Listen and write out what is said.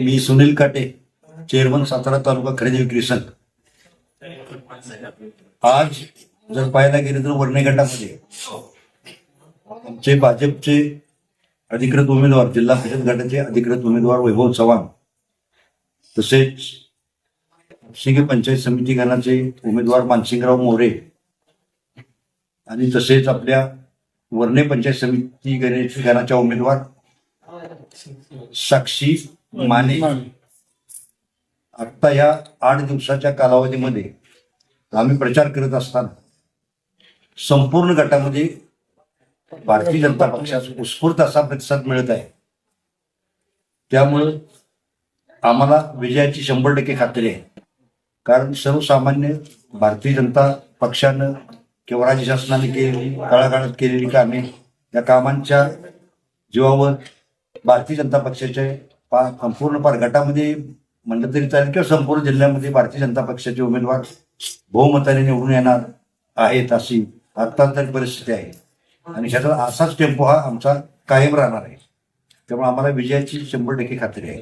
मी सुनील काटे, चेअरमन सातारा तालुका खरेदी विक्री संघ. आज जर पाहायला गेले तर वर्णे गटामध्ये आमचे भाजपचे अधिकृत उमेदवार, जिल्हा परिषद गटाचे अधिकृत उमेदवार वैभव चव्हाण, तसेच सिंग पंचायत समिती गणाचे उमेदवार मानसिंगराव मोरे आणि तसेच आपल्या वर्णे पंचायत समिती गणाच्या उमेदवार साक्षी माने. आता या 8 दिवसाच्या कालावधीमध्ये आम्ही प्रचार करत असताना संपूर्ण गटामध्ये भारतीय जनता पक्षाचा उत्स्फूर्त असा प्रतिसाद मिळत आहे. त्यामुळे आम्हाला विजयाची 100% खात्री आहे. कारण सर्वसामान्य भारतीय जनता पक्षानं किंवा राज्य शासनाने केलेली तळागाळात केलेली कामे, या कामांच्या जीवावर भारतीय जनता पक्षाचे संपूर्ण गटामध्ये म्हणलं तरी चालेल किंवा संपूर्ण जिल्ह्यामध्ये भारतीय जनता पक्षाचे उमेदवार बहुमताने निवडून येणार आहेत, अशी अर्थांतरित परिस्थिती आहे. आणि ह्याचा असाच टेम्पो हा आमचा कायम राहणार आहे. त्यामुळे आम्हाला विजयाची 100% खात्री आहे.